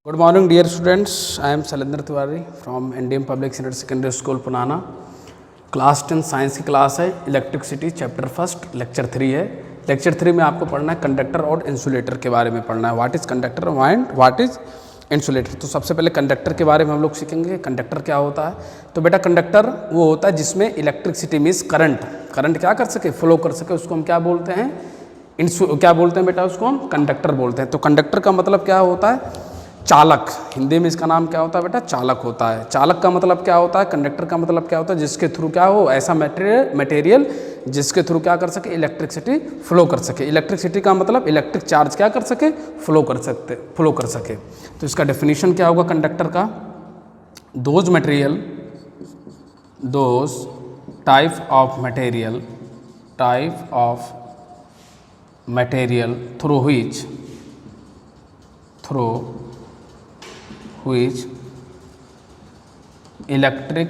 Good morning dear students, I am Shalendra Tiwari from NDM Public Senior Secondary School Punhana. Class 10 science की class है। Electricity chapter first lecture 3 है। Lecture 3 में आपको पढ़ना है conductor और इंसुलेटर के बारे में पढ़ना है। What is conductor and what is insulator. तो सबसे पहले कंडक्टर के बारे में हम लोग सीखेंगे। कंडक्टर क्या होता है? तो बेटा कंडक्टर वो होता है जिसमें इलेक्ट्रिसिटी मीन्स करंट क्या कर सके, फ्लो कर सके, उसको हम क्या बोलते हैं, क्या बोलते हैं बेटा, उसको हम कंडक्टर बोलते हैं। तो कंडक्टर का मतलब क्या होता है? चालक। हिंदी में इसका नाम क्या होता है बेटा? चालक होता है। चालक का मतलब क्या होता है? कंडक्टर का मतलब क्या होता है? जिसके थ्रू क्या हो, ऐसा मटेरियल जिसके थ्रू क्या कर सके, इलेक्ट्रिसिटी फ्लो कर सके। इलेक्ट्रिसिटी का मतलब इलेक्ट्रिक चार्ज क्या कर सके, फ्लो कर सके। तो इसका डेफिनेशन क्या होगा कंडक्टर का? Those type of material through which electric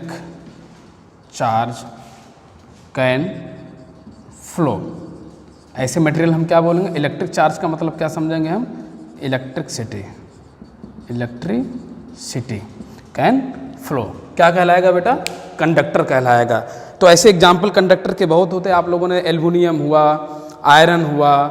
charge can flow। ऐसे मटेरियल हम क्या बोलेंगे? इलेक्ट्रिक चार्ज का मतलब क्या समझेंगे हम? Electricity can flow. क्या कहलाएगा बेटा? कंडक्टर कहलाएगा। तो ऐसे एग्जाम्पल कंडक्टर के बहुत होते हैं। आप लोगों ने एल्युमिनियम हुआ, आयरन हुआ,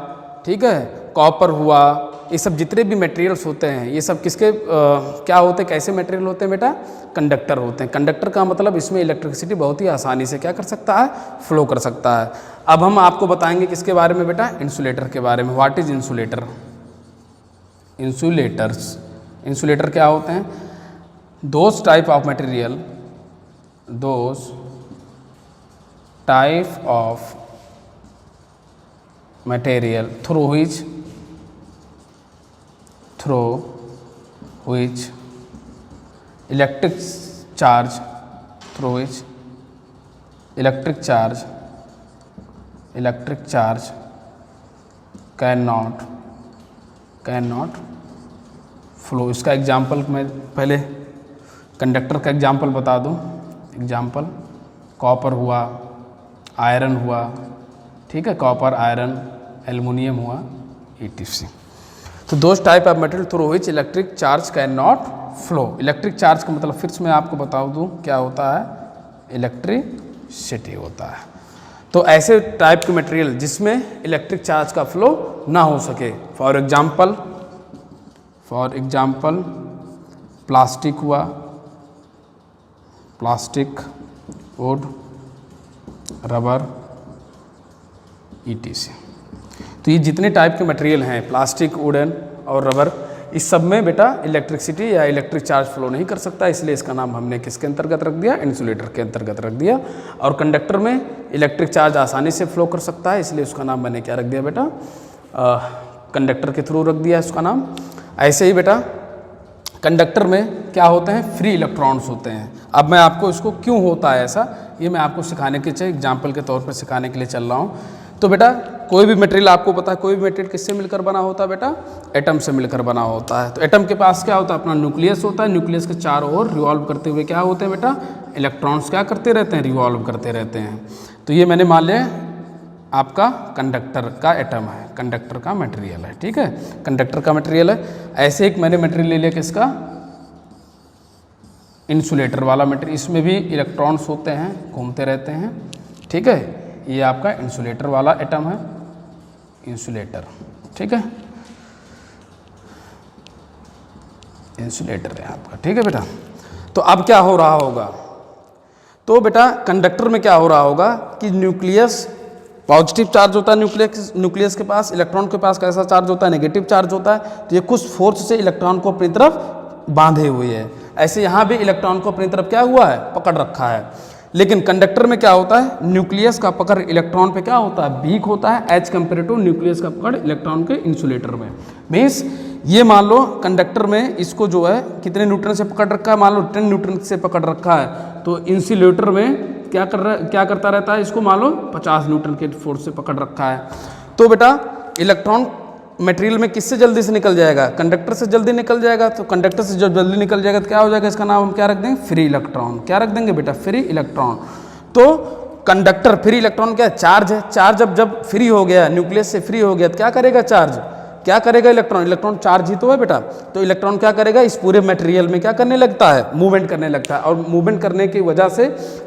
ठीक है, कॉपर हुआ, ये सब जितने भी मटेरियल्स होते हैं ये सब किसके क्या होते हैं, कैसे मटेरियल होते हैं बेटा? कंडक्टर होते हैं। कंडक्टर का मतलब इसमें इलेक्ट्रिसिटी बहुत ही आसानी से क्या कर सकता है, फ्लो कर सकता है। अब हम आपको बताएंगे किसके बारे में बेटा? इंसुलेटर के बारे में। What is insulator? इंसुलेटर क्या होते हैं? Those type of material through which electric charge cannot flow। इसका एग्जाम्पल मैं पहले कंडक्टर का एग्जाम्पल बता दूं। एग्जाम्पल कॉपर हुआ, आयरन हुआ, ठीक है, कॉपर, आयरन, एल्युमिनियम हुआ, etc। तो those type of material through which electric charge can not flow. Electric charge का मतलब फिर से मैं आपको बता दूं क्या होता है? इलेक्ट्रिसिटी होता है। तो ऐसे टाइप के मटेरियल जिसमें इलेक्ट्रिक चार्ज का फ्लो ना हो सके। फॉर एग्जाम्पल प्लास्टिक हुआ, प्लास्टिक, वुड, रबर, etc। तो ये जितने टाइप के मटेरियल हैं, प्लास्टिक, वुडन और रबर, इस सब में बेटा इलेक्ट्रिसिटी या इलेक्ट्रिक चार्ज फ्लो नहीं कर सकता। इसलिए इसका नाम हमने किसके अंतर्गत रख दिया? इंसुलेटर के अंतर्गत रख दिया। और कंडक्टर में इलेक्ट्रिक चार्ज आसानी से फ्लो कर सकता है, इसलिए उसका नाम मैंने क्या रख दिया बेटा? कंडक्टर के थ्रू रख दिया उसका नाम। ऐसे ही बेटा कंडक्टर में क्या होते हैं? फ्री इलेक्ट्रॉन्स होते हैं। अब मैं आपको इसको क्यों होता है ऐसा, ये मैं आपको सिखाने के एग्जाम्पल के तौर पर सिखाने के लिए चल रहा हूँ। तो बेटा कोई भी मटेरियल आपको पता है, कोई भी मटेरियल किससे मिलकर बना होता है बेटा? एटम से मिलकर बना होता है। तो एटम के पास क्या होता है? अपना न्यूक्लियस होता है। न्यूक्लियस के चारों ओर रिवॉल्व करते हुए क्या होते हैं बेटा? इलेक्ट्रॉन्स क्या करते रहते हैं? रिवॉल्व करते रहते हैं। तो ये मैंने मान लिया आपका कंडक्टर का एटम है, कंडक्टर का मटेरियल है, ठीक है, कंडक्टर का मटेरियल है। ऐसे एक मैंने मटेरियल ले लिया किसका? इंसुलेटर वाला मटेरियल। इसमें भी इलेक्ट्रॉन्स होते हैं, घूमते रहते हैं, ठीक है। ये आपका इंसुलेटर वाला एटम है, इंसुलेटर, ठीक है, इंसुलेटर है आपका, ठीक है बेटा। तो अब क्या हो रहा होगा? तो बेटा कंडक्टर में क्या हो रहा होगा कि न्यूक्लियस पॉजिटिव चार्ज होता है, न्यूक्लियस के पास, इलेक्ट्रॉन के पास कैसा चार्ज होता है? नेगेटिव चार्ज होता है। तो ये कुछ फोर्स से इलेक्ट्रॉन को अपनी तरफ बांधे हुए है। ऐसे यहाँ भी इलेक्ट्रॉन को अपनी तरफ क्या हुआ है? पकड़ रखा है। लेकिन कंडक्टर में क्या होता है? न्यूक्लियस का पकड़ इलेक्ट्रॉन पे क्या होता है? वीक होता है एज कम्पेयर टू न्यूक्लियस का पकड़ इलेक्ट्रॉन के इंसुलेटर में। मीन्स ये मान लो कंडक्टर में इसको जो है कितने न्यूटन से पकड़ रखा है? मान लो 10 न्यूटन से पकड़ रखा है। तो इंसुलेटर में क्या करता रहता है? इसको मान लो 50 न्यूटन के फोर्स से पकड़ रखा है। तो बेटा इलेक्ट्रॉन मटेरियल में किससे जल्दी से निकल जाएगा? कंडक्टर से जल्दी निकल जाएगा। तो कंडक्टर से जब जल्दी निकल जाएगा तो क्या हो जाएगा? इसका नाम हम क्या रख देंगे? Free electron. क्या रख देंगे बेटा? Free electron. तो कंडक्टर फ्री इलेक्ट्रॉन क्या चार्ज है? चार्ज जब फ्री हो गया, न्यूक्लियस से फ्री हो गया तो क्या करेगा? चार्ज क्या करेगा इलेक्ट्रॉन, इलेक्ट्रॉन चार्ज ही तो है बेटा, तो इलेक्ट्रॉन क्या करेगा, इस पूरे मटेरियल में क्या करने लगता है, मूवमेंट करने लगता है, और मूवमेंट करने की वजह से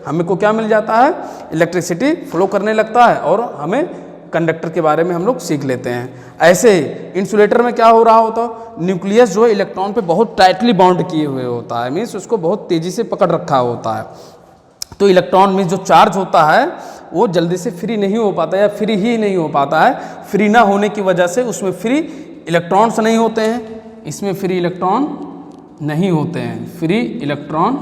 हमें को क्या मिल जाता है, इलेक्ट्रिसिटी फ्लो करने लगता है, और हमें कंडक्टर के बारे में हम लोग सीख लेते हैं। ऐसे ही इंसुलेटर में क्या हो रहा होता है, न्यूक्लियस जो है इलेक्ट्रॉन पे बहुत टाइटली बाउंड किए हुए होता है, मीन्स उसको बहुत तेज़ी से पकड़ रखा होता है, तो इलेक्ट्रॉन में जो चार्ज होता है वो जल्दी से फ्री नहीं हो पाता, या फ्री ही नहीं हो पाता है। फ्री ना होने की वजह से उसमें फ्री इलेक्ट्रॉन्स नहीं होते हैं, इसमें फ्री इलेक्ट्रॉन नहीं होते हैं, फ्री इलेक्ट्रॉन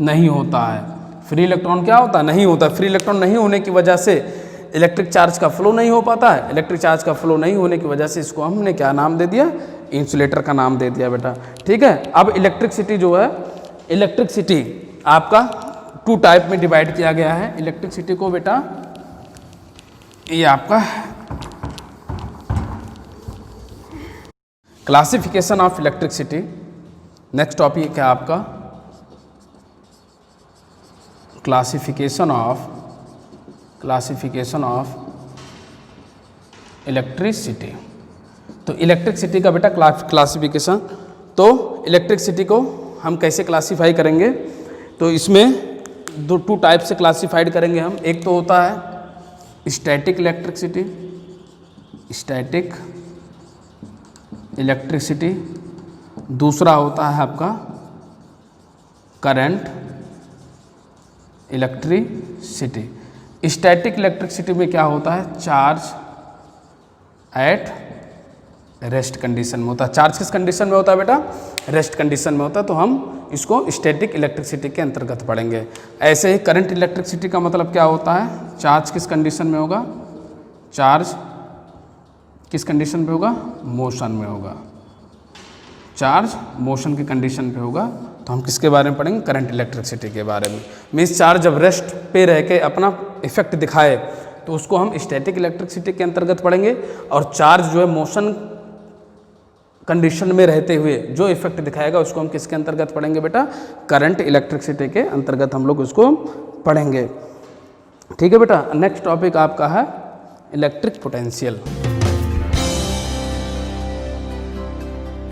नहीं होता है। फ्री इलेक्ट्रॉन क्या होता है, नहीं होता। फ्री इलेक्ट्रॉन नहीं होने की वजह से इलेक्ट्रिक चार्ज का फ्लो नहीं हो पाता है। इलेक्ट्रिक चार्ज का फ्लो नहीं होने की वजह से इसको हमने क्या नाम दे दिया, इंसुलेटर का नाम दे दिया बेटा, ठीक है। अब इलेक्ट्रिसिटी जो है, इलेक्ट्रिसिटी आपका 2 टाइप में डिवाइड किया गया है। इलेक्ट्रिसिटी को बेटा ये आपका classification of electricity, next topic है आपका क्लासिफिकेशन ऑफ इलेक्ट्रिसिटी। तो इलेक्ट्रिसिटी का बेटा क्लासिफिकेशन, तो इलेक्ट्रिसिटी को हम कैसे क्लासीफाई करेंगे, तो इसमें 2 टाइप से क्लासीफाइड करेंगे हम। एक तो होता है स्टैटिक इलेक्ट्रिसिटी, स्टैटिक इलेक्ट्रिसिटी, दूसरा होता है आपका करंट इलेक्ट्रिसिटी। स्टैटिक इलेक्ट्रिसिटी में क्या होता है, चार्ज एट रेस्ट कंडीशन में होता है। चार्ज किस कंडीशन में होता है बेटा, रेस्ट कंडीशन में होता है, तो हम इसको स्टैटिक इलेक्ट्रिसिटी के अंतर्गत पढ़ेंगे। ऐसे ही करंट इलेक्ट्रिसिटी का मतलब क्या होता है, चार्ज किस कंडीशन में होगा, चार्ज किस कंडीशन पे होगा, मोशन में होगा, चार्ज मोशन की कंडीशन पे होगा। तो हम किसके बारे में पढ़ेंगे, करंट इलेक्ट्रिसिटी के बारे में। मीन्स चार्ज जब रेस्ट पे रह के अपना इफेक्ट दिखाए तो उसको हम स्टैटिक इलेक्ट्रिसिटी के अंतर्गत पढ़ेंगे, और चार्ज जो है मोशन कंडीशन में रहते हुए जो इफेक्ट दिखाएगा उसको हम किसके अंतर्गत पढ़ेंगे बेटा, करंट इलेक्ट्रिसिटी के अंतर्गत हम लोग उसको पढ़ेंगे, ठीक है बेटा। नेक्स्ट टॉपिक आपका है इलेक्ट्रिक पोटेंशियल।